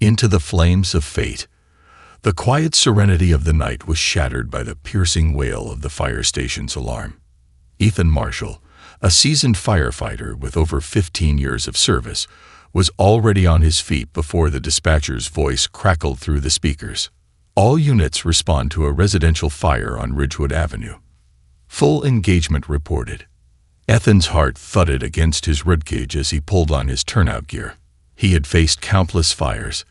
into the flames of fate. The quiet serenity of the night was shattered by the piercing wail of the fire station's alarm. Ethan Marshall, a seasoned firefighter with over 15 years of service, was already on his feet before the dispatcher's voice crackled through the speakers. All units respond to a residential fire on Ridgewood Avenue. Full engagement reported. Ethan's heart thudded against his ribcage as he pulled on his turnout gear. He had faced countless fires,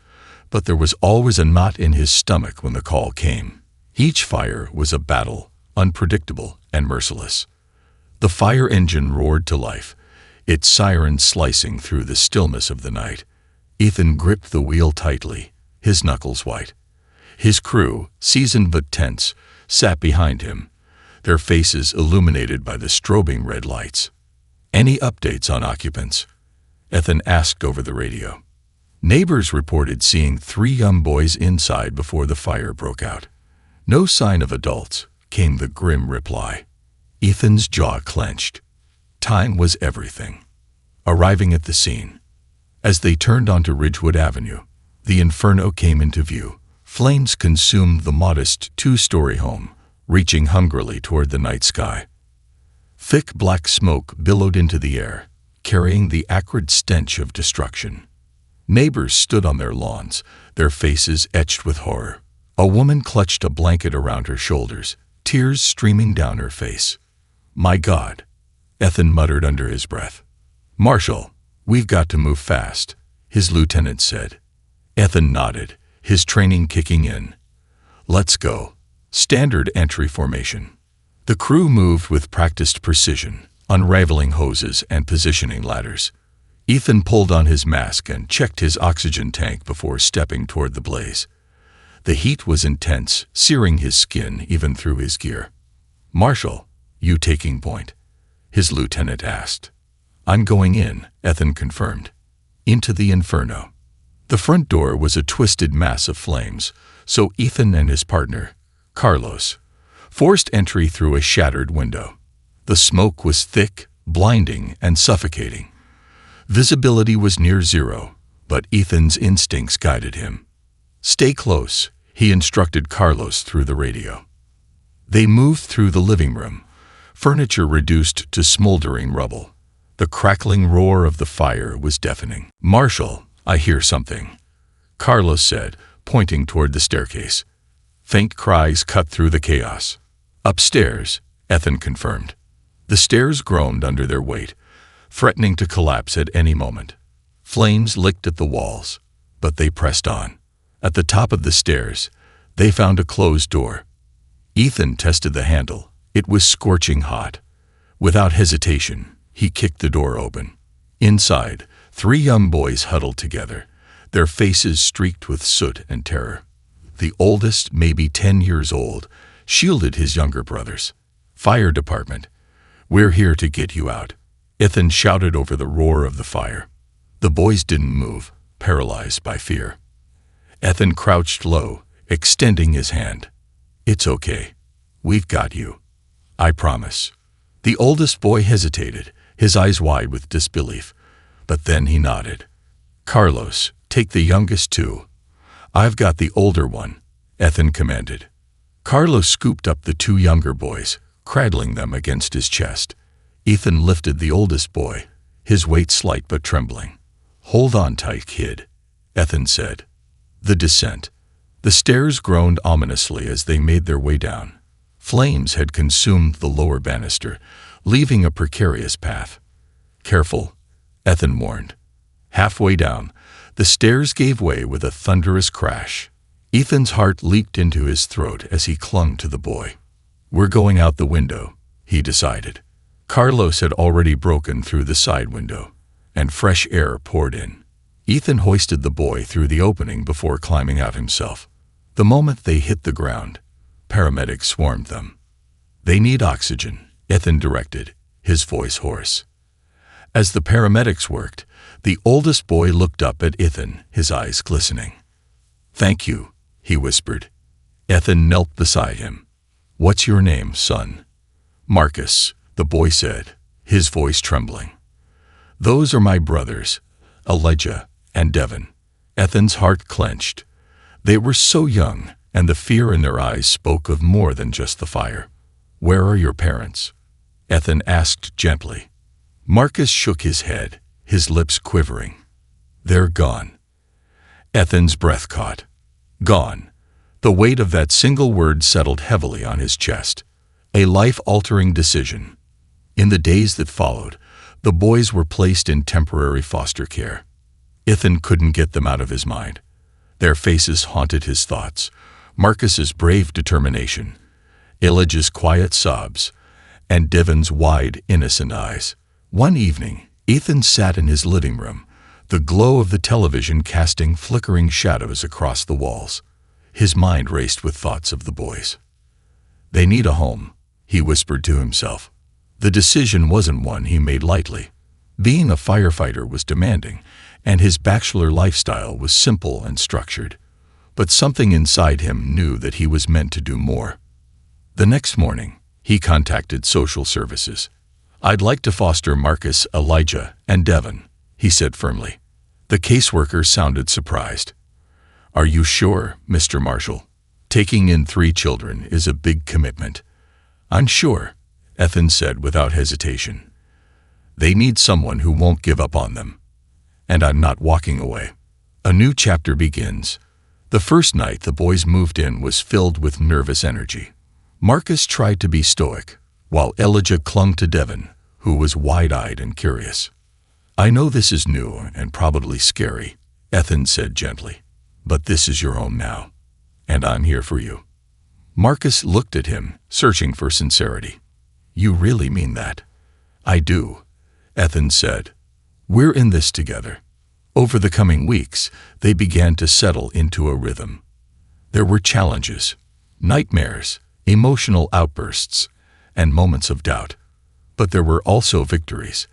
but there was always a knot in his stomach when the call came. Each fire was a battle, unpredictable and merciless. The fire engine roared to life, its siren slicing through the stillness of the night. Ethan gripped the wheel tightly, his knuckles white. His crew, seasoned but tense, sat behind him, their faces illuminated by the strobing red lights. "Any updates on occupants?" Ethan asked over the radio. Neighbors reported seeing 3 young boys inside before the fire broke out. "No sign of adults," came the grim reply. Ethan's jaw clenched. Time was everything. Arriving at the scene, as they turned onto Ridgewood Avenue, the inferno came into view. Flames consumed the modest 2-story home, reaching hungrily toward the night sky. Thick black smoke billowed into the air, carrying the acrid stench of destruction. Neighbors stood on their lawns, their faces etched with horror. A woman clutched a blanket around her shoulders, tears streaming down her face. "My God," Ethan muttered under his breath. "Marshall, we've got to move fast," his lieutenant said. Ethan nodded, his training kicking in. "Let's go." Standard entry formation. The crew moved with practiced precision, unraveling hoses and positioning ladders. Ethan pulled on his mask and checked his oxygen tank before stepping toward the blaze. The heat was intense, searing his skin even through his gear. "Marshall, you taking point?" his lieutenant asked. "I'm going in," Ethan confirmed. Into the inferno. The front door was a twisted mass of flames, so Ethan and his partner, Carlos, forced entry through a shattered window. The smoke was thick, blinding, and suffocating. Visibility was near zero, but Ethan's instincts guided him. "Stay close," he instructed Carlos through the radio. They moved through the living room, furniture reduced to smoldering rubble. The crackling roar of the fire was deafening. "Marshall, I hear something," Carlos said, pointing toward the staircase. Faint cries cut through the chaos. "Upstairs," Ethan confirmed. The stairs groaned under their weight, threatening to collapse at any moment. Flames licked at the walls, but they pressed on. At the top of the stairs, they found a closed door. Ethan tested the handle. It was scorching hot. Without hesitation, he kicked the door open. Inside, 3 young boys huddled together, their faces streaked with soot and terror. The oldest, maybe 10 years old, shielded his younger brothers. "Fire department, we're here to get you out," Ethan shouted over the roar of the fire. The boys didn't move, paralyzed by fear. Ethan crouched low, extending his hand. "It's okay. We've got you. I promise." The oldest boy hesitated, his eyes wide with disbelief, but then he nodded. "Carlos, take the youngest too." "I've got the older one," Ethan commanded. Carlos scooped up the 2 younger boys, cradling them against his chest. Ethan lifted the oldest boy, his weight slight but trembling. "Hold on tight, kid," Ethan said. The descent. The stairs groaned ominously as they made their way down. Flames had consumed the lower banister, leaving a precarious path. "Careful," Ethan warned. Halfway down, the stairs gave way with a thunderous crash. Ethan's heart leaped into his throat as he clung to the boy. "We're going out the window," he decided. Carlos had already broken through the side window, and fresh air poured in. Ethan hoisted the boy through the opening before climbing out himself. The moment they hit the ground, paramedics swarmed them. "They need oxygen," Ethan directed, his voice hoarse. As the paramedics worked, the oldest boy looked up at Ethan, his eyes glistening. "Thank you," he whispered. Ethan knelt beside him. "What's your name, son?" "Marcus," the boy said, his voice trembling. "Those are my brothers, Elijah and Devin," Ethan's heart clenched. They were so young, and the fear in their eyes spoke of more than just the fire. "Where are your parents?" Ethan asked gently. Marcus shook his head, his lips quivering. "They're gone." Ethan's breath caught. Gone. The weight of that single word settled heavily on his chest. A life-altering decision. In the days that followed, the boys were placed in temporary foster care. Ethan couldn't get them out of his mind. Their faces haunted his thoughts. Marcus's brave determination, Elijah's quiet sobs, and Devon's wide, innocent eyes. One evening, Ethan sat in his living room, the glow of the television casting flickering shadows across the walls. His mind raced with thoughts of the boys. "They need a home," he whispered to himself. The decision wasn't one he made lightly. Being a firefighter was demanding, and his bachelor lifestyle was simple and structured. But something inside him knew that he was meant to do more. The next morning, he contacted social services. "I'd like to foster Marcus, Elijah, and Devon," he said firmly. The caseworker sounded surprised. "Are you sure, Mr. Marshall? Taking in 3 children is a big commitment." "I'm sure," Ethan said without hesitation. "They need someone who won't give up on them. And I'm not walking away." A new chapter begins. The first night the boys moved in was filled with nervous energy. Marcus tried to be stoic, while Elijah clung to Devon, who was wide-eyed and curious. "I know this is new and probably scary," Ethan said gently, "but this is your home now, and I'm here for you." Marcus looked at him, searching for sincerity. "You really mean that?" "I do," Ethan said. "We're in this together." Over the coming weeks, they began to settle into a rhythm. There were challenges, nightmares, emotional outbursts, and moments of doubt. But there were also victories,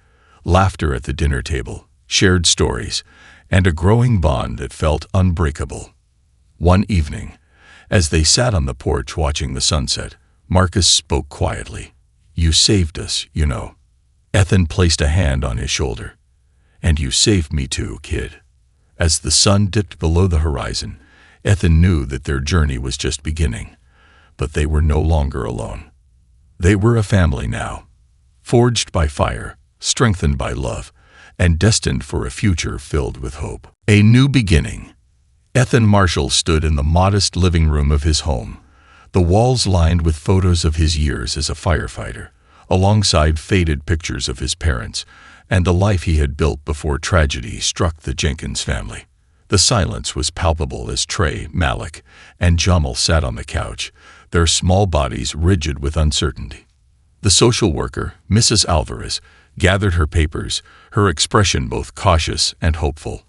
laughter at the dinner table, shared stories, and a growing bond that felt unbreakable. One evening, as they sat on the porch watching the sunset, Marcus spoke quietly. "You saved us, you know." Ethan placed a hand on his shoulder. "And you saved me too, kid." As the sun dipped below the horizon, Ethan knew that their journey was just beginning. But they were no longer alone. They were a family now, forged by fire, strengthened by love, and destined for a future filled with hope. A new beginning. Ethan Marshall stood in the modest living room of his home, the walls lined with photos of his years as a firefighter, alongside faded pictures of his parents, and the life he had built before tragedy struck the Jenkins family. The silence was palpable as Trey, Malik, and Jamal sat on the couch, their small bodies rigid with uncertainty. The social worker, Mrs. Alvarez, gathered her papers, her expression both cautious and hopeful.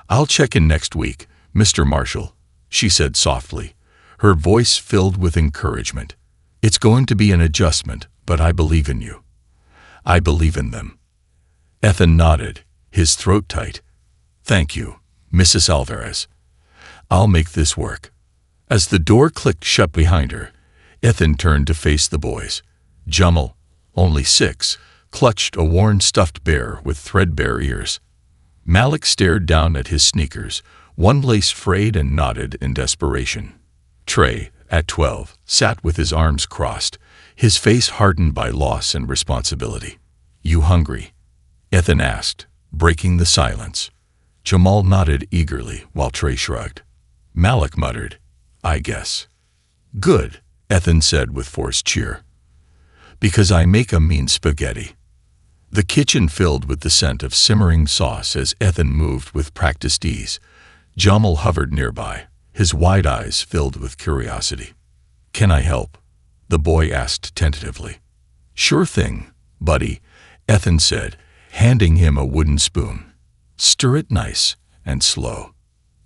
"I'll check in next week, Mr. Marshall," she said softly, her voice filled with encouragement. "It's going to be an adjustment, but I believe in you. I believe in them." Ethan nodded, his throat tight. "Thank you, Mrs. Alvarez. I'll make this work." As the door clicked shut behind her, Ethan turned to face the boys. Jamal, only 6, clutched a worn stuffed bear with threadbare ears. Malik stared down at his sneakers, one lace frayed, and nodded in desperation. Trey, at 12, sat with his arms crossed, his face hardened by loss and responsibility. "You hungry?" Ethan asked, breaking the silence. Jamal nodded eagerly while Trey shrugged. Malik muttered, "I guess." "Good," Ethan said with forced cheer. "Because I make a mean spaghetti." The kitchen filled with the scent of simmering sauce as Ethan moved with practiced ease. Jamal hovered nearby, his wide eyes filled with curiosity. "Can I help?" the boy asked tentatively. "Sure thing, buddy," Ethan said, handing him a wooden spoon. "Stir it nice and slow."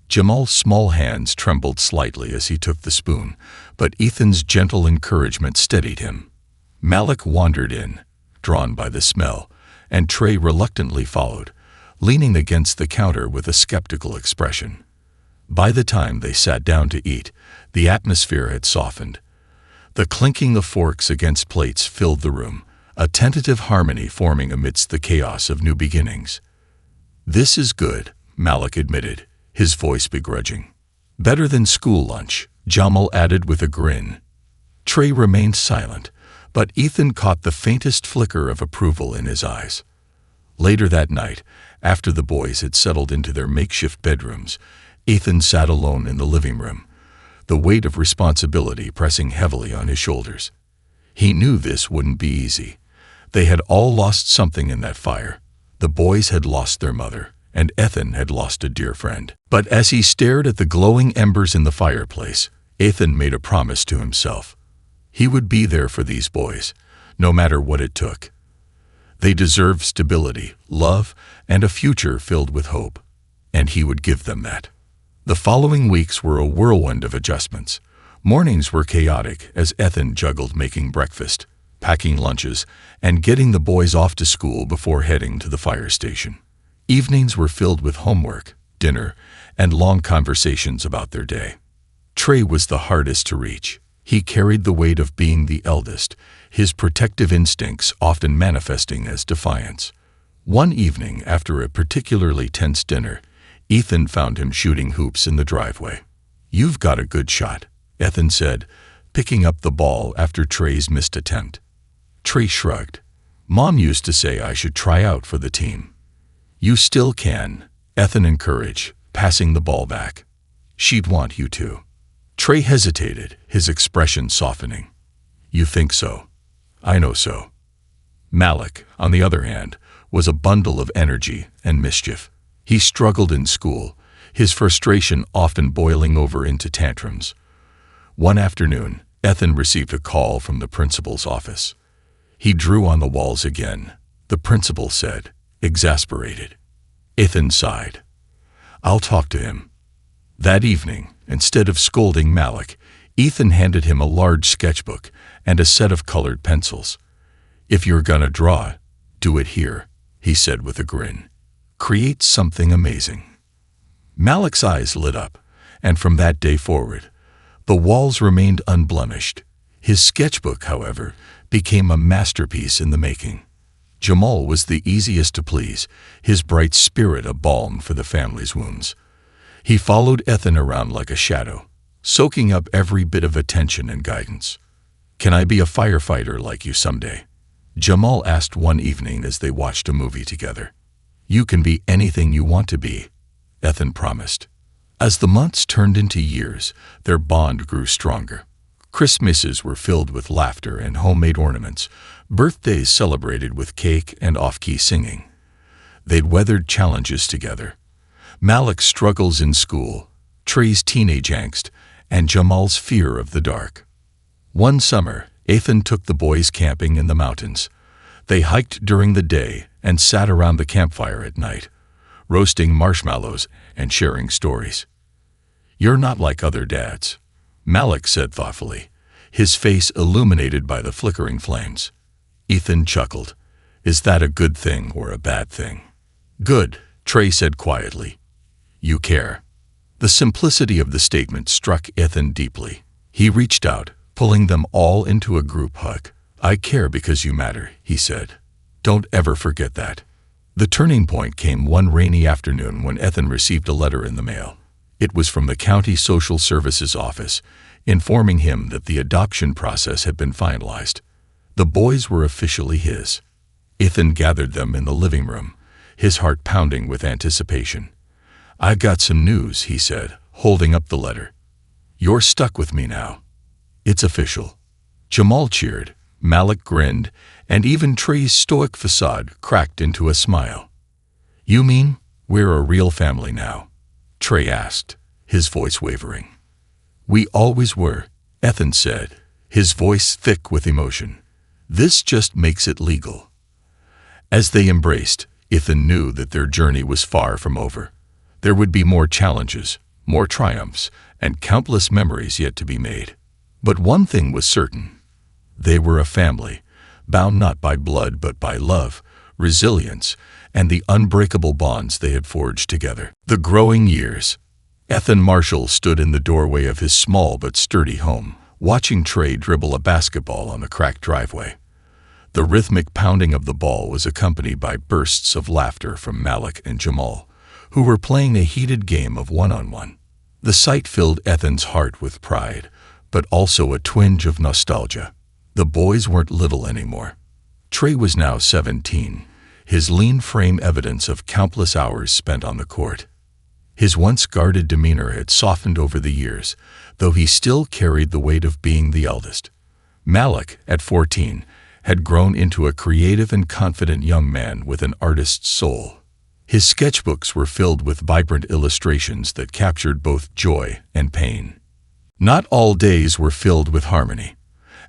Jamal's small hands trembled slightly as he took the spoon, but Ethan's gentle encouragement steadied him. Malik wandered in, drawn by the smell, and Trey reluctantly followed, leaning against the counter with a skeptical expression. By the time they sat down to eat, the atmosphere had softened. The clinking of forks against plates filled the room, a tentative harmony forming amidst the chaos of new beginnings. "This is good," Malik admitted, his voice begrudging. "Better than school lunch," Jamal added with a grin. Trey remained silent, but Ethan caught the faintest flicker of approval in his eyes. Later that night, after the boys had settled into their makeshift bedrooms, Ethan sat alone in the living room, the weight of responsibility pressing heavily on his shoulders. He knew this wouldn't be easy. They had all lost something in that fire. The boys had lost their mother, and Ethan had lost a dear friend. But as he stared at the glowing embers in the fireplace, Ethan made a promise to himself. He would be there for these boys, no matter what it took. They deserved stability, love, and a future filled with hope, and he would give them that. The following weeks were a whirlwind of adjustments. Mornings were chaotic as Ethan juggled making breakfast, packing lunches, and getting the boys off to school before heading to the fire station. Evenings were filled with homework, dinner, and long conversations about their day. Trey was the hardest to reach. He carried the weight of being the eldest, his protective instincts often manifesting as defiance. One evening, after a particularly tense dinner, Ethan found him shooting hoops in the driveway. "You've got a good shot," Ethan said, picking up the ball after Trey's missed attempt. Trey shrugged. "Mom used to say I should try out for the team." "You still can," Ethan encouraged, passing the ball back. "She'd want you to." Trey hesitated, his expression softening. "You think so?" "I know so." Malik, on the other hand, was a bundle of energy and mischief. He struggled in school, his frustration often boiling over into tantrums. One afternoon, Ethan received a call from the principal's office. He drew on the walls again, the principal said, exasperated. Ethan sighed. "I'll talk to him." That evening, instead of scolding Malik, Ethan handed him a large sketchbook and a set of colored pencils. "If you're gonna draw, do it here," he said with a grin. "Create something amazing." Malik's eyes lit up, and from that day forward, the walls remained unblemished. His sketchbook, however, became a masterpiece in the making. Jamal was the easiest to please, his bright spirit a balm for the family's wounds. He followed Ethan around like a shadow, soaking up every bit of attention and guidance. "Can I be a firefighter like you someday?" Jamal asked one evening as they watched a movie together. "You can be anything you want to be," Ethan promised. As the months turned into years, their bond grew stronger. Christmases were filled with laughter and homemade ornaments, birthdays celebrated with cake and off-key singing. They'd weathered challenges together. Malik's struggles in school, Trey's teenage angst, and Jamal's fear of the dark. One summer, Ethan took the boys camping in the mountains. They hiked during the day and sat around the campfire at night, roasting marshmallows and sharing stories. "You're not like other dads," Malik said thoughtfully, his face illuminated by the flickering flames. Ethan chuckled. "Is that a good thing or a bad thing?" "Good," Trey said quietly. "You care." The simplicity of the statement struck Ethan deeply. He reached out, pulling them all into a group hug. "I care because you matter," he said. "Don't ever forget that." The turning point came one rainy afternoon when Ethan received a letter in the mail. It was from the county social services office, informing him that the adoption process had been finalized. The boys were officially his. Ethan gathered them in the living room, his heart pounding with anticipation. "I've got some news," he said, holding up the letter. "You're stuck with me now. It's official." Jamal cheered, Malik grinned, and even Trey's stoic facade cracked into a smile. "You mean we're a real family now?" Trey asked, his voice wavering. "We always were," Ethan said, his voice thick with emotion. "This just makes it legal." As they embraced, Ethan knew that their journey was far from over. There would be more challenges, more triumphs, and countless memories yet to be made. But one thing was certain. They were a family, bound not by blood but by love, resilience, and the unbreakable bonds they had forged together. The growing years. Ethan Marshall stood in the doorway of his small but sturdy home, watching Trey dribble a basketball on the cracked driveway. The rhythmic pounding of the ball was accompanied by bursts of laughter from Malik and Jamal, who were playing a heated game of one-on-one. The sight filled Ethan's heart with pride, but also a twinge of nostalgia. The boys weren't little anymore. Trey was now 17, his lean frame evidence of countless hours spent on the court. His once guarded demeanor had softened over the years, though he still carried the weight of being the eldest. Malik, at 14, had grown into a creative and confident young man with an artist's soul. His sketchbooks were filled with vibrant illustrations that captured both joy and pain. Not all days were filled with harmony.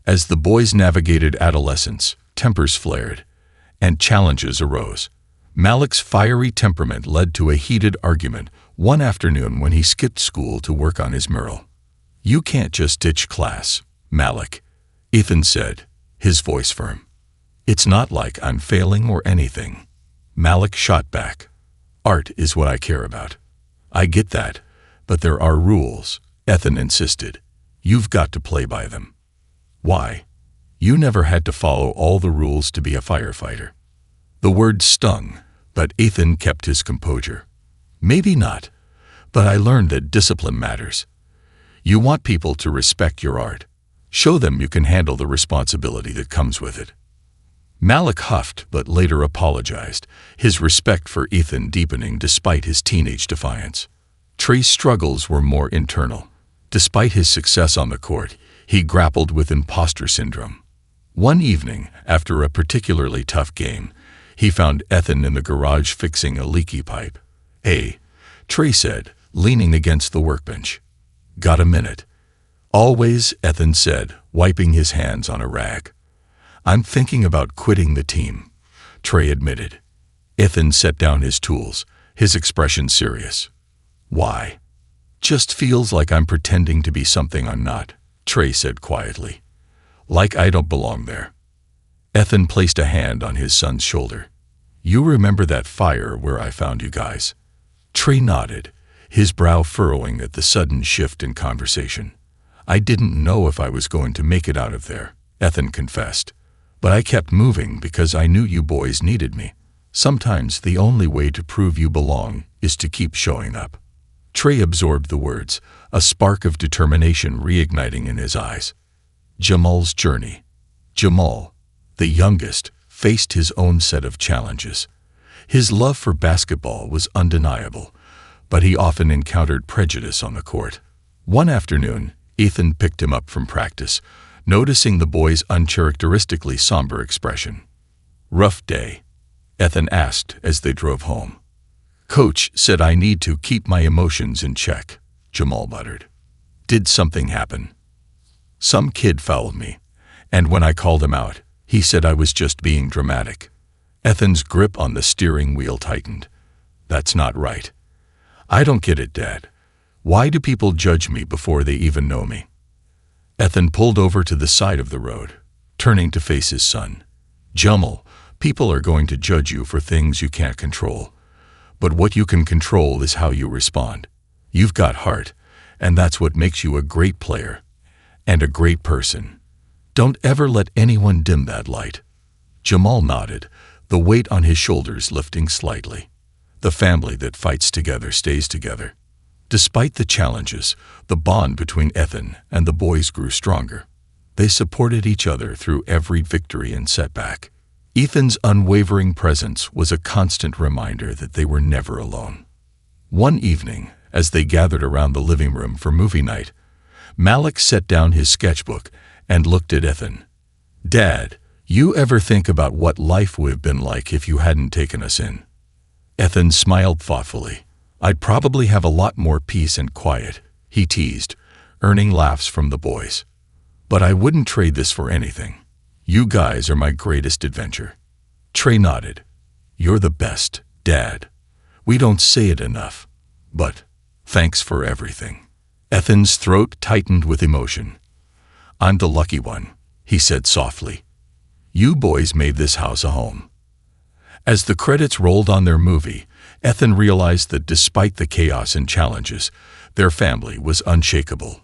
As the boys navigated adolescence, tempers flared, and challenges arose. Malik's fiery temperament led to a heated argument one afternoon when he skipped school to work on his mural. "You can't just ditch class, Malik," Ethan said, his voice firm. "It's not like I'm failing or anything." Malik shot back. "Art is what I care about." "I get that, but there are rules," Ethan insisted. "You've got to play by them." "Why? You never had to follow all the rules to be a firefighter." The word stung, but Ethan kept his composure. "Maybe not, but I learned that discipline matters. You want people to respect your art. Show them you can handle the responsibility that comes with it." Malik huffed but later apologized, his respect for Ethan deepening despite his teenage defiance. Trey's struggles were more internal. Despite his success on the court, he grappled with imposter syndrome. One evening, after a particularly tough game, he found Ethan in the garage fixing a leaky pipe. "Hey," Trey said, leaning against the workbench. "Got a minute?" "Always," Ethan said, wiping his hands on a rag. "I'm thinking about quitting the team," Trey admitted. Ethan set down his tools, his expression serious. "Why?" "Just feels like I'm pretending to be something I'm not," Trey said quietly. "Like I don't belong there." Ethan placed a hand on his son's shoulder. "You remember that fire where I found you guys?" Trey nodded, his brow furrowing at the sudden shift in conversation. "I didn't know if I was going to make it out of there," Ethan confessed. "But I kept moving because I knew you boys needed me. Sometimes the only way to prove you belong is to keep showing up." Trey absorbed the words, a spark of determination reigniting in his eyes. Jamal's journey. Jamal, the youngest, faced his own set of challenges. His love for basketball was undeniable, but he often encountered prejudice on the court. One afternoon, Ethan picked him up from practice, noticing the boy's uncharacteristically somber expression. "Rough day?" Ethan asked as they drove home. "Coach said I need to keep my emotions in check," Jamal muttered. "Did something happen?" "Some kid fouled me, and when I called him out, he said I was just being dramatic." Ethan's grip on the steering wheel tightened. "That's not right." "I don't get it, Dad. Why do people judge me before they even know me?" Ethan pulled over to the side of the road, turning to face his son. "Jamal, people are going to judge you for things you can't control. But what you can control is how you respond. You've got heart, and that's what makes you a great player and a great person. Don't ever let anyone dim that light." Jamal nodded, the weight on his shoulders lifting slightly. The family that fights together stays together. Despite the challenges, the bond between Ethan and the boys grew stronger. They supported each other through every victory and setback. Ethan's unwavering presence was a constant reminder that they were never alone. One evening, as they gathered around the living room for movie night, Malik set down his sketchbook and looked at Ethan. "Dad, you ever think about what life would have been like if you hadn't taken us in?" Ethan smiled thoughtfully. "I'd probably have a lot more peace and quiet," he teased, earning laughs from the boys. "But I wouldn't trade this for anything. You guys are my greatest adventure." Trey nodded. "You're the best, Dad. We don't say it enough, but thanks for everything." Ethan's throat tightened with emotion. "I'm the lucky one," he said softly. "You boys made this house a home." As the credits rolled on their movie, Ethan realized that despite the chaos and challenges, their family was unshakable.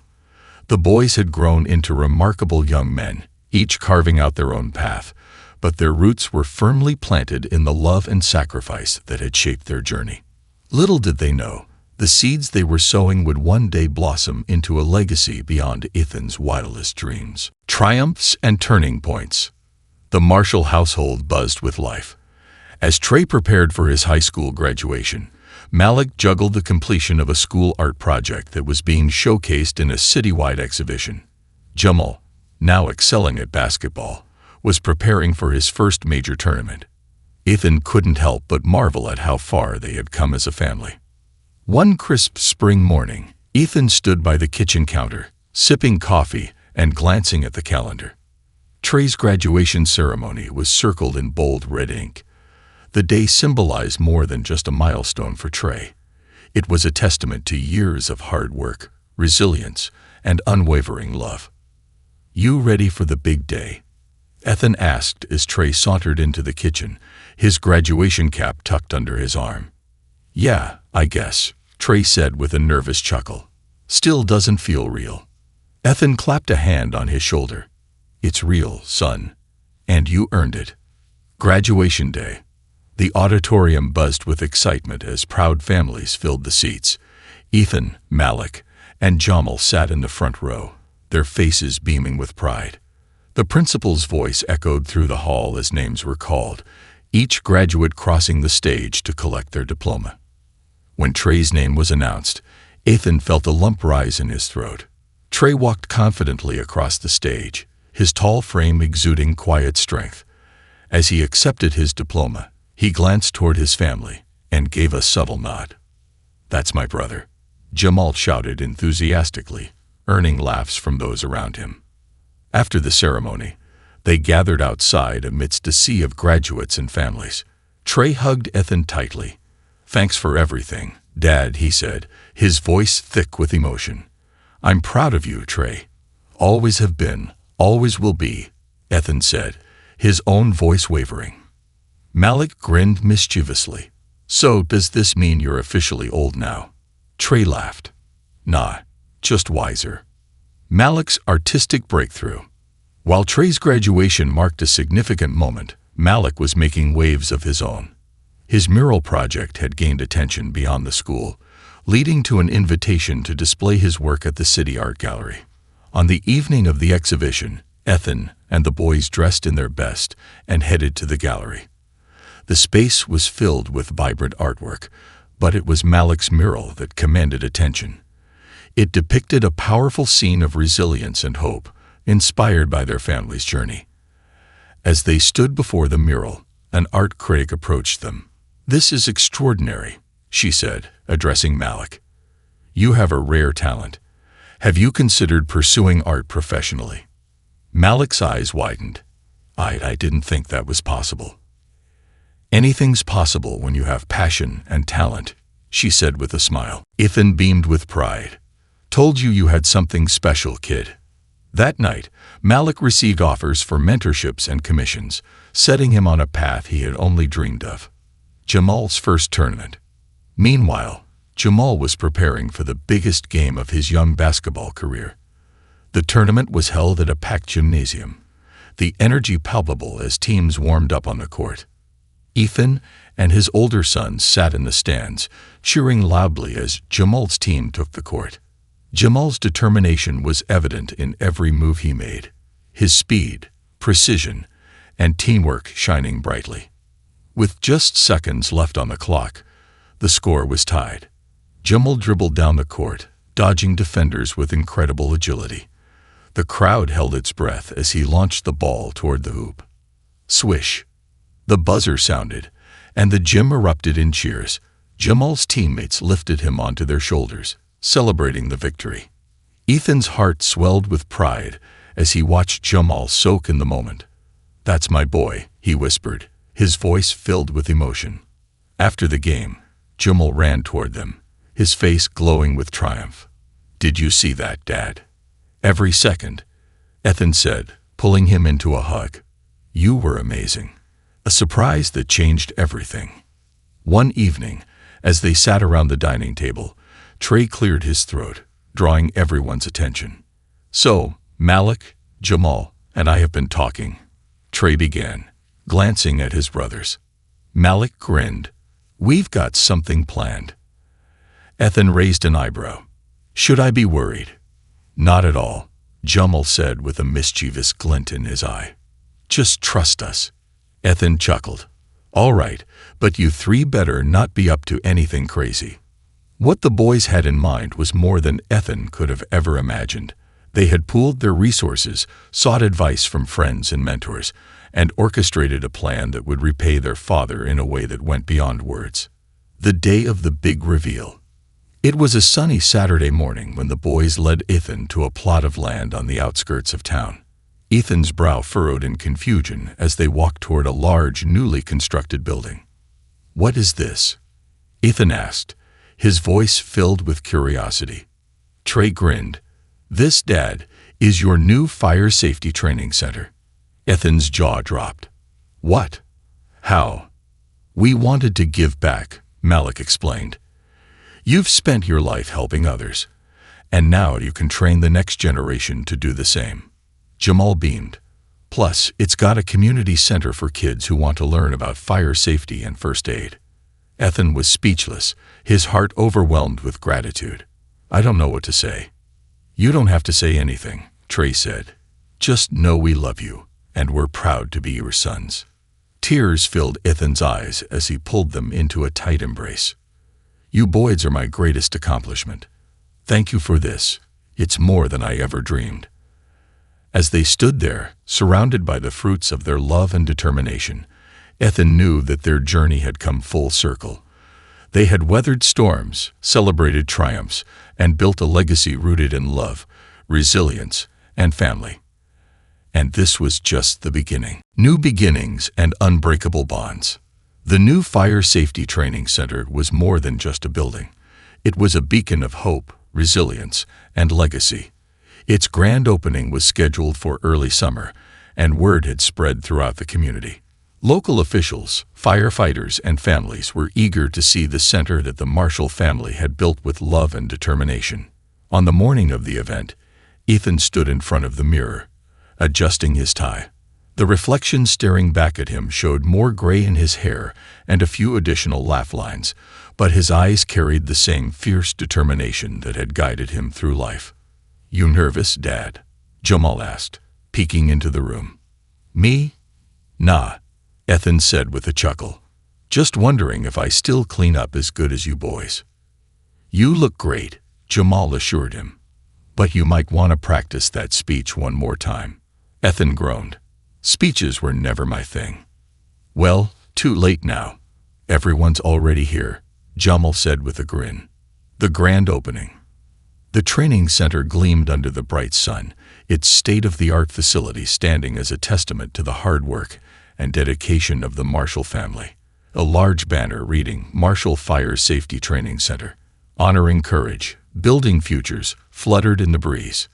The boys had grown into remarkable young men, each carving out their own path, but their roots were firmly planted in the love and sacrifice that had shaped their journey. Little did they know, the seeds they were sowing would one day blossom into a legacy beyond Ethan's wildest dreams. Triumphs and turning points. The Marshall household buzzed with life. As Trey prepared for his high school graduation, Malik juggled the completion of a school art project that was being showcased in a citywide exhibition. Jamal, now excelling at basketball, was preparing for his first major tournament. Ethan couldn't help but marvel at how far they had come as a family. One crisp spring morning, Ethan stood by the kitchen counter, sipping coffee and glancing at the calendar. Trey's graduation ceremony was circled in bold red ink. The day symbolized more than just a milestone for Trey. It was a testament to years of hard work, resilience, and unwavering love. "You ready for the big day?" Ethan asked as Trey sauntered into the kitchen, his graduation cap tucked under his arm. "Yeah, I guess," Trey said with a nervous chuckle. "Still doesn't feel real." Ethan clapped a hand on his shoulder. "It's real, son. And you earned it." Graduation day. The auditorium buzzed with excitement as proud families filled the seats. Ethan, Malik, and Jamal sat in the front row, their faces beaming with pride. The principal's voice echoed through the hall as names were called, each graduate crossing the stage to collect their diploma. When Trey's name was announced, Ethan felt a lump rise in his throat. Trey walked confidently across the stage, his tall frame exuding quiet strength. As he accepted his diploma, he glanced toward his family and gave a subtle nod. "That's my brother," Jamal shouted enthusiastically, earning laughs from those around him. After the ceremony, they gathered outside amidst a sea of graduates and families. Trey hugged Ethan tightly. "Thanks for everything, Dad," he said, his voice thick with emotion. "I'm proud of you, Trey." "Always have been, always will be," Ethan said, his own voice wavering. Malik grinned mischievously. "So does this mean you're officially old now?" Trey laughed. "Nah, just wiser." Malik's artistic breakthrough. While Trey's graduation marked a significant moment, Malik was making waves of his own. His mural project had gained attention beyond the school, leading to an invitation to display his work at the City Art Gallery. On the evening of the exhibition, Ethan and the boys dressed in their best and headed to the gallery. The space was filled with vibrant artwork, but it was Malik's mural that commanded attention. It depicted a powerful scene of resilience and hope, inspired by their family's journey. As they stood before the mural, an art critic approached them. "This is extraordinary," she said, addressing Malik. "You have a rare talent. Have you considered pursuing art professionally?" Malik's eyes widened. I didn't think that was possible." "Anything's possible when you have passion and talent," she said with a smile. Ethan beamed with pride. "Told you you had something special, kid." That night, Malik received offers for mentorships and commissions, setting him on a path he had only dreamed of. Jamal's first tournament. Meanwhile, Jamal was preparing for the biggest game of his young basketball career. The tournament was held at a packed gymnasium, the energy palpable as teams warmed up on the court. Ethan and his older son sat in the stands, cheering loudly as Jamal's team took the court. Jamal's determination was evident in every move he made, his speed, precision, and teamwork shining brightly. With just seconds left on the clock, the score was tied. Jamal dribbled down the court, dodging defenders with incredible agility. The crowd held its breath as he launched the ball toward the hoop. Swish! The buzzer sounded, and the gym erupted in cheers. Jamal's teammates lifted him onto their shoulders, celebrating the victory. Ethan's heart swelled with pride as he watched Jamal soak in the moment. "That's my boy," he whispered, his voice filled with emotion. After the game, Jamal ran toward them, his face glowing with triumph. "Did you see that, Dad?" "Every second," Ethan said, pulling him into a hug. "You were amazing." A surprise that changed everything. One evening, as they sat around the dining table, Trey cleared his throat, drawing everyone's attention. "So, Malik, Jamal, and I have been talking," Trey began, glancing at his brothers. Malik grinned. "We've got something planned." Ethan raised an eyebrow. Should I be worried? Not at all, Jamal said with a mischievous glint in his eye. Just trust us. Ethan chuckled. All right, but you three better not be up to anything crazy. What the boys had in mind was more than Ethan could have ever imagined. They had pooled their resources, sought advice from friends and mentors, and orchestrated a plan that would repay their father in a way that went beyond words. The day of the big reveal. It was a sunny Saturday morning when the boys led Ethan to a plot of land on the outskirts of town. Ethan's brow furrowed in confusion as they walked toward a large, newly constructed building. What is this? Ethan asked, his voice filled with curiosity. Trey grinned. This, Dad, is your new fire safety training center. Ethan's jaw dropped. What? How? We wanted to give back, Malik explained. You've spent your life helping others, and now you can train the next generation to do the same. Jamal beamed. Plus, it's got a community center for kids who want to learn about fire safety and first aid. Ethan was speechless, his heart overwhelmed with gratitude. I don't know what to say. You don't have to say anything, Trey said. Just know we love you, and we're proud to be your sons. Tears filled Ethan's eyes as he pulled them into a tight embrace. You boys are my greatest accomplishment. Thank you for this. It's more than I ever dreamed. As they stood there, surrounded by the fruits of their love and determination, Ethan knew that their journey had come full circle. They had weathered storms, celebrated triumphs, and built a legacy rooted in love, resilience, and family. And this was just the beginning. New beginnings and unbreakable bonds. The new Fire Safety Training Center was more than just a building. It was a beacon of hope, resilience, and legacy. Its grand opening was scheduled for early summer, and word had spread throughout the community. Local officials, firefighters, and families were eager to see the center that the Marshall family had built with love and determination. On the morning of the event, Ethan stood in front of the mirror, adjusting his tie. The reflection staring back at him showed more gray in his hair and a few additional laugh lines, but his eyes carried the same fierce determination that had guided him through life. You nervous, Dad? Jamal asked, peeking into the room. Me? Nah, Ethan said with a chuckle. Just wondering if I still clean up as good as you boys. You look great, Jamal assured him. But you might want to practice that speech one more time. Ethan groaned. Speeches were never my thing. Well, too late now. Everyone's already here, Jamal said with a grin. The grand opening. The training center gleamed under the bright sun, its state-of-the-art facility standing as a testament to the hard work and dedication of the Marshall family. A large banner reading Marshall Fire Safety Training Center, honoring courage, building futures, fluttered in the breeze.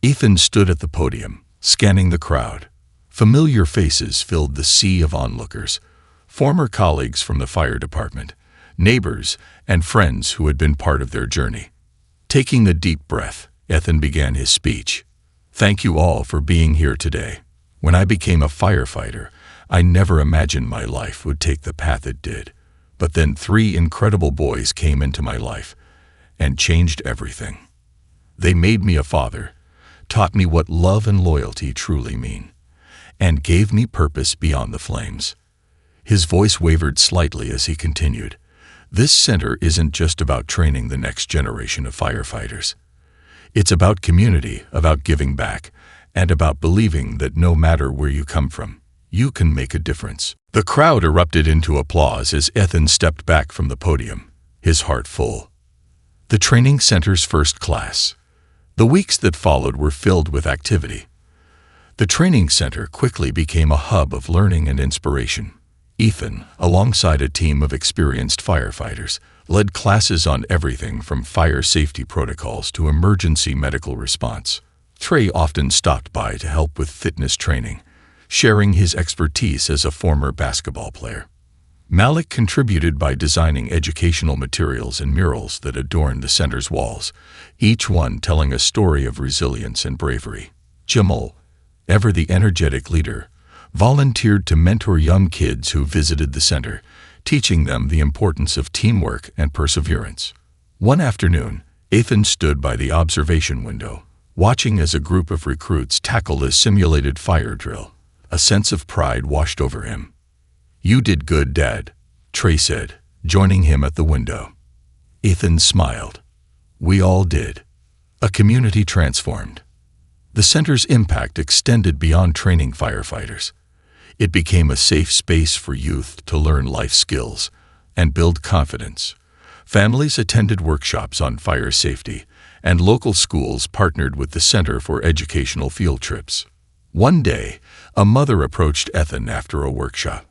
Ethan stood at the podium, scanning the crowd. Familiar faces filled the sea of onlookers, former colleagues from the fire department, neighbors, and friends who had been part of their journey. Taking a deep breath, Ethan began his speech. Thank you all for being here today. When I became a firefighter, I never imagined my life would take the path it did. But then 3 incredible boys came into my life and changed everything. They made me a father, taught me what love and loyalty truly mean, and gave me purpose beyond the flames. His voice wavered slightly as he continued. This center isn't just about training the next generation of firefighters. It's about community, about giving back, and about believing that no matter where you come from, you can make a difference. The crowd erupted into applause as Ethan stepped back from the podium, his heart full. The training center's first class. The weeks that followed were filled with activity. The training center quickly became a hub of learning and inspiration. Ethan, alongside a team of experienced firefighters, led classes on everything from fire safety protocols to emergency medical response. Trey often stopped by to help with fitness training, sharing his expertise as a former basketball player. Malik contributed by designing educational materials and murals that adorned the center's walls, each one telling a story of resilience and bravery. Jamal, ever the energetic leader, volunteered to mentor young kids who visited the center, teaching them the importance of teamwork and perseverance. One afternoon, Ethan stood by the observation window, watching as a group of recruits tackled a simulated fire drill. A sense of pride washed over him. "You did good, Dad," Trey said, joining him at the window. Ethan smiled. "We all did." A community transformed. The center's impact extended beyond training firefighters. It became a safe space for youth to learn life skills and build confidence. Families attended workshops on fire safety, and local schools partnered with the center for educational field trips. One day, a mother approached Ethan after a workshop.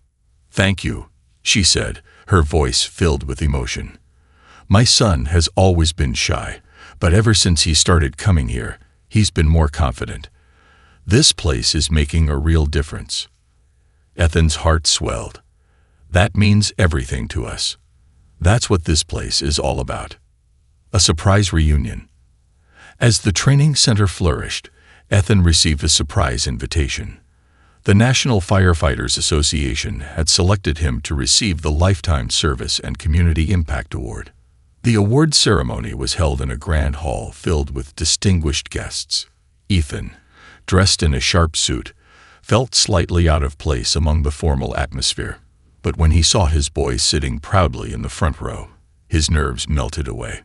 "Thank you," she said, her voice filled with emotion. "My son has always been shy, but ever since he started coming here, he's been more confident. This place is making a real difference." Ethan's heart swelled. "That means everything to us. That's what this place is all about." A surprise reunion. As the training center flourished, Ethan received a surprise invitation. The National Firefighters Association had selected him to receive the Lifetime Service and Community Impact Award. The award ceremony was held in a grand hall filled with distinguished guests. Ethan, dressed in a sharp suit, felt slightly out of place among the formal atmosphere. But when he saw his boy sitting proudly in the front row, his nerves melted away.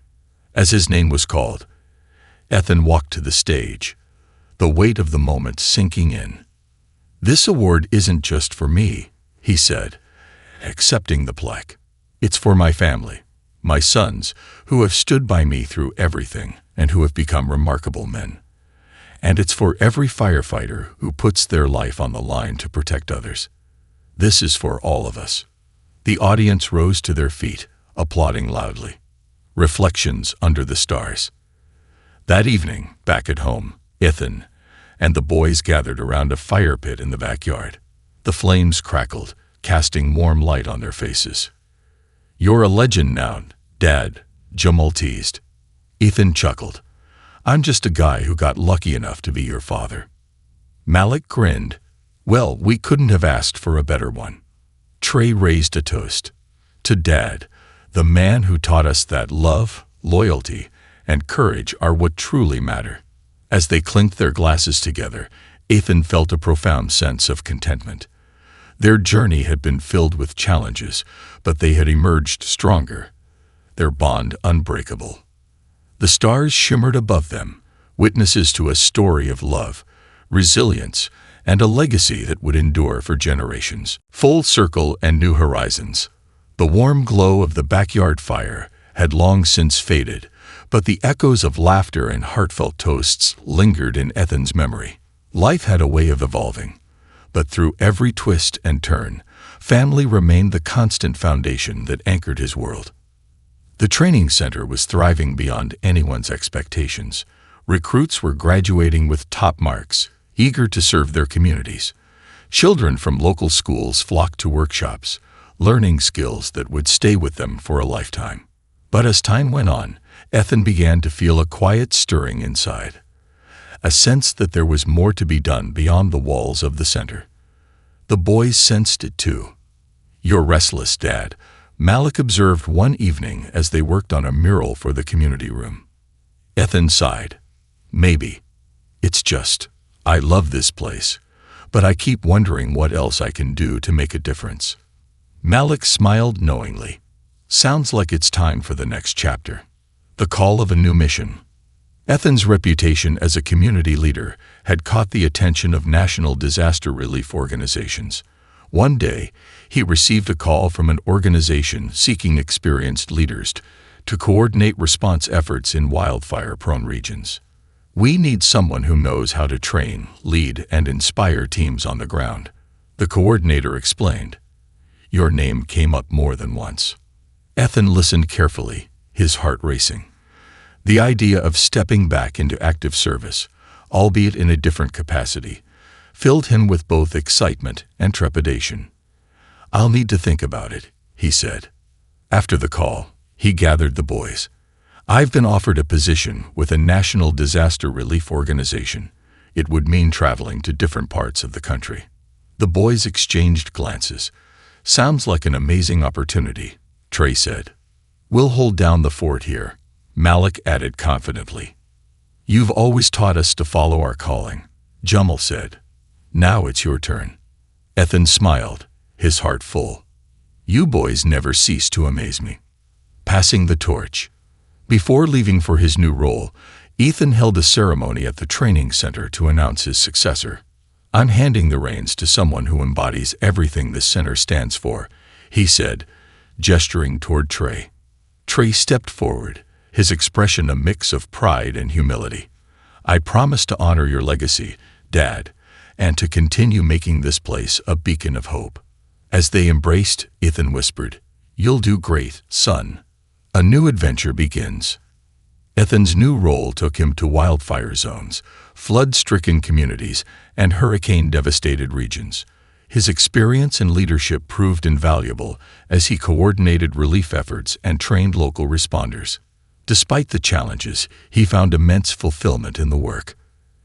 As his name was called, Ethan walked to the stage, the weight of the moment sinking in. "This award isn't just for me," he said, accepting the plaque. "It's for my family, my sons, who have stood by me through everything and who have become remarkable men. And it's for every firefighter who puts their life on the line to protect others. This is for all of us." The audience rose to their feet, applauding loudly. Reflections under the stars. That evening, back at home, Ethan and the boys gathered around a fire pit in the backyard. The flames crackled, casting warm light on their faces. "You're a legend now, Dad," Jamal teased. Ethan chuckled. "I'm just a guy who got lucky enough to be your father." Malik grinned. "Well, we couldn't have asked for a better one." Trey raised a toast. "To Dad, the man who taught us that love, loyalty, and courage are what truly matter." As they clinked their glasses together, Ethan felt a profound sense of contentment. Their journey had been filled with challenges, but they had emerged stronger, their bond unbreakable. The stars shimmered above them, witnesses to a story of love, resilience, and a legacy that would endure for generations. Full circle and new horizons. The warm glow of the backyard fire had long since faded, but the echoes of laughter and heartfelt toasts lingered in Ethan's memory. Life had a way of evolving, but through every twist and turn, family remained the constant foundation that anchored his world. The training center was thriving beyond anyone's expectations. Recruits were graduating with top marks, eager to serve their communities. Children from local schools flocked to workshops, learning skills that would stay with them for a lifetime. But as time went on, Ethan began to feel a quiet stirring inside, a sense that there was more to be done beyond the walls of the center. The boys sensed it too. "You're restless, Dad," Malik observed one evening as they worked on a mural for the community room. Ethan sighed. "Maybe. It's just, I love this place, but I keep wondering what else I can do to make a difference." Malik smiled knowingly. "Sounds like it's time for the next chapter. The call of a new mission." Ethan's reputation as a community leader had caught the attention of national disaster relief organizations. One day, he received a call from an organization seeking experienced leaders to coordinate response efforts in wildfire-prone regions. "We need someone who knows how to train, lead, and inspire teams on the ground," the coordinator explained. Your name came up more than once. Ethan listened carefully, his heart racing. The idea of stepping back into active service, albeit in a different capacity, filled him with both excitement and trepidation. "I'll need to think about it," he said. After the call, he gathered the boys. "I've been offered a position with a national disaster relief organization. It would mean traveling to different parts of the country." The boys exchanged glances. "Sounds like an amazing opportunity," Trey said. "We'll hold down the fort here," Malik added confidently. "You've always taught us to follow our calling," Jamal said. "Now it's your turn." Ethan smiled, his heart full. "You boys never cease to amaze me." Passing the torch. Before leaving for his new role, Ethan held a ceremony at the training center to announce his successor. "I'm handing the reins to someone who embodies everything this center stands for," he said, gesturing toward Trey. Trey stepped forward, his expression a mix of pride and humility. "I promise to honor your legacy, Dad, and to continue making this place a beacon of hope." As they embraced, Ethan whispered, "You'll do great, son. A new adventure begins." Ethan's new role took him to wildfire zones, flood-stricken communities, and hurricane-devastated regions. His experience and leadership proved invaluable as he coordinated relief efforts and trained local responders. Despite the challenges, he found immense fulfillment in the work.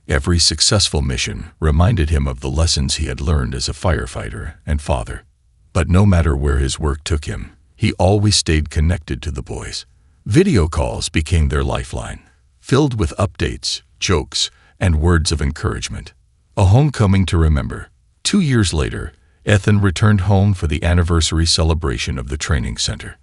Every successful mission reminded him of the lessons he had learned as a firefighter and father. But no matter where his work took him, he always stayed connected to the boys. Video calls became their lifeline, filled with updates, jokes, and words of encouragement. A homecoming to remember. 2 years later, Ethan returned home for the anniversary celebration of the training center.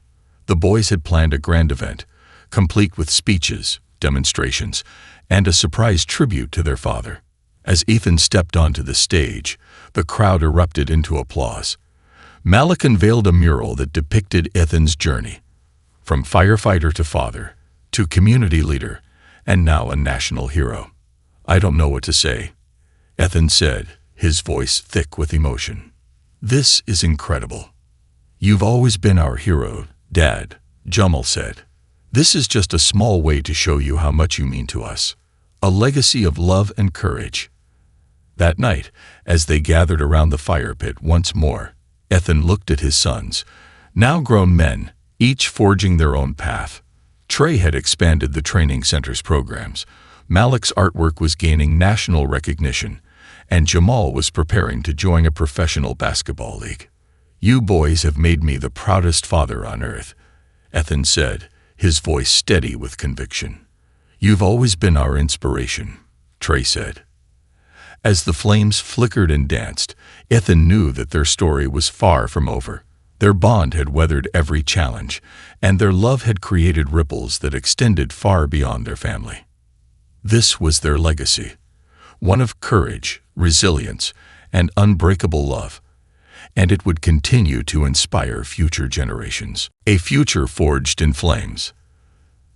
The boys had planned a grand event, complete with speeches, demonstrations, and a surprise tribute to their father. As Ethan stepped onto the stage, the crowd erupted into applause. Malik unveiled a mural that depicted Ethan's journey, from firefighter to father, to community leader, and now a national hero. "I don't know what to say," Ethan said, his voice thick with emotion. "This is incredible." "You've always been our hero, Dad," Jamal said. "This is just a small way to show you how much you mean to us. A legacy of love and courage." That night, as they gathered around the fire pit once more, Ethan looked at his sons, now grown men, each forging their own path. Trey had expanded the training center's programs, Malik's artwork was gaining national recognition, and Jamal was preparing to join a professional basketball league. "You boys have made me the proudest father on earth," Ethan said, his voice steady with conviction. "You've always been our inspiration," Trey said. As the flames flickered and danced, Ethan knew that their story was far from over. Their bond had weathered every challenge, and their love had created ripples that extended far beyond their family. This was their legacy, one of courage, resilience, and unbreakable love, and it would continue to inspire future generations. A future forged in flames.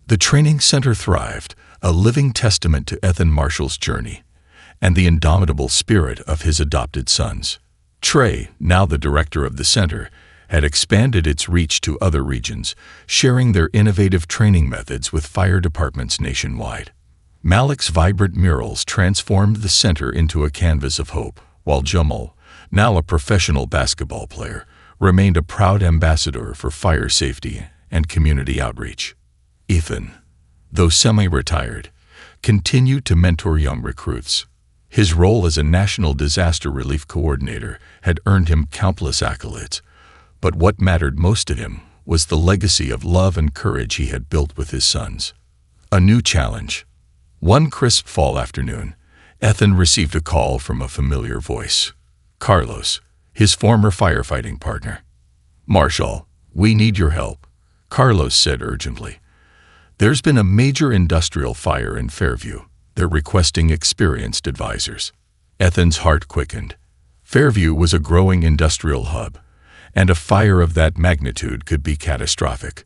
The training center thrived, a living testament to Ethan Marshall's journey and the indomitable spirit of his adopted sons. Trey, now the director of the center, had expanded its reach to other regions, sharing their innovative training methods with fire departments nationwide. Malik's vibrant murals transformed the center into a canvas of hope, while Jamal, now a professional basketball player, remained a proud ambassador for fire safety and community outreach. Ethan, though semi-retired, continued to mentor young recruits. His role as a national disaster relief coordinator had earned him countless accolades, but what mattered most to him was the legacy of love and courage he had built with his sons. A new challenge. One crisp fall afternoon, Ethan received a call from a familiar voice. Carlos, his former firefighting partner. "Marshall, we need your help," Carlos said urgently. "There's been a major industrial fire in Fairview. They're requesting experienced advisors." Ethan's heart quickened. Fairview was a growing industrial hub, and a fire of that magnitude could be catastrophic.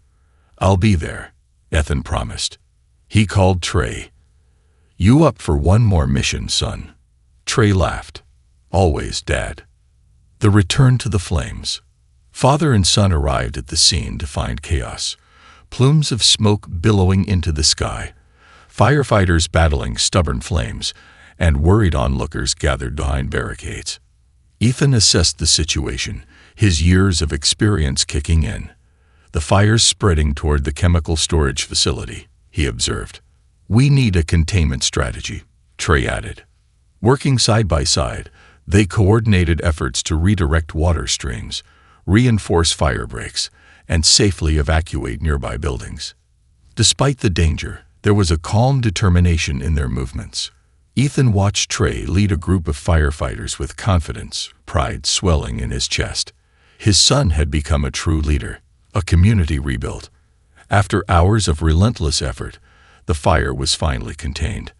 "I'll be there," Ethan promised. He called Trey. "You up for one more mission, son?" Trey laughed. "Always, Dad." The return to the flames. Father and son arrived at the scene to find chaos. Plumes of smoke billowing into the sky, firefighters battling stubborn flames, and worried onlookers gathered behind barricades. Ethan assessed the situation, his years of experience kicking in. "The fire's spreading toward the chemical storage facility," he observed. "We need a containment strategy," Trey added. Working side by side, they coordinated efforts to redirect water streams, reinforce fire breaks, and safely evacuate nearby buildings. Despite the danger, there was a calm determination in their movements. Ethan watched Trey lead a group of firefighters with confidence, pride swelling in his chest. His son had become a true leader, a community rebuilt. After hours of relentless effort, the fire was finally contained.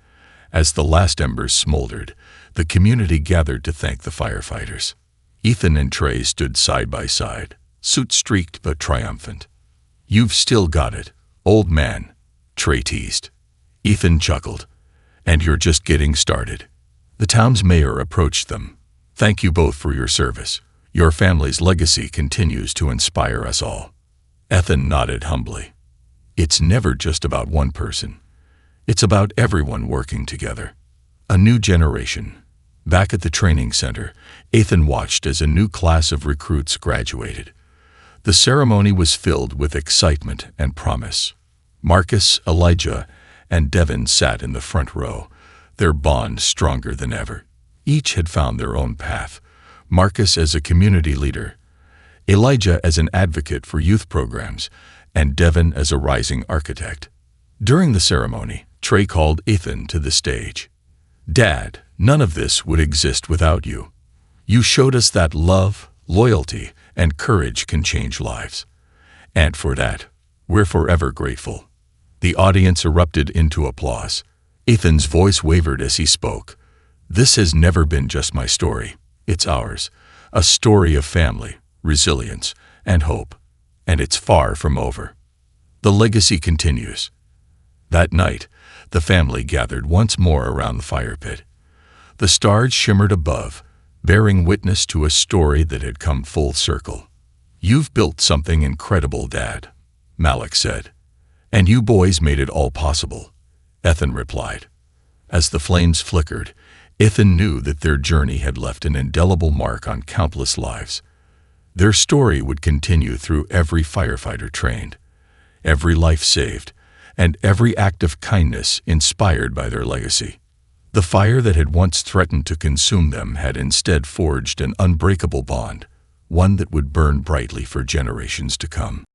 As the last embers smoldered, the community gathered to thank the firefighters. Ethan and Trey stood side by side, soot-streaked but triumphant. "You've still got it, old man," Trey teased. Ethan chuckled. "And you're just getting started." The town's mayor approached them. "Thank you both for your service. Your family's legacy continues to inspire us all." Ethan nodded humbly. "It's never just about one person. It's about everyone working together." A new generation. Back at the training center, Ethan watched as a new class of recruits graduated. The ceremony was filled with excitement and promise. Marcus, Elijah, and Devin sat in the front row, their bond stronger than ever. Each had found their own path. Marcus as a community leader, Elijah as an advocate for youth programs, and Devin as a rising architect. During the ceremony, Trey called Ethan to the stage. "Dad, none of this would exist without you. You showed us that love, loyalty, and courage can change lives. And for that, we're forever grateful." The audience erupted into applause. Ethan's voice wavered as he spoke. "This has never been just my story. It's ours. A story of family, resilience, and hope. And it's far from over. The legacy continues." That night, the family gathered once more around the fire pit. The stars shimmered above, bearing witness to a story that had come full circle. "You've built something incredible, Dad," Malik said. "And you boys made it all possible," Ethan replied. As the flames flickered, Ethan knew that their journey had left an indelible mark on countless lives. Their story would continue through every firefighter trained, every life saved, and every act of kindness inspired by their legacy. The fire that had once threatened to consume them had instead forged an unbreakable bond, one that would burn brightly for generations to come.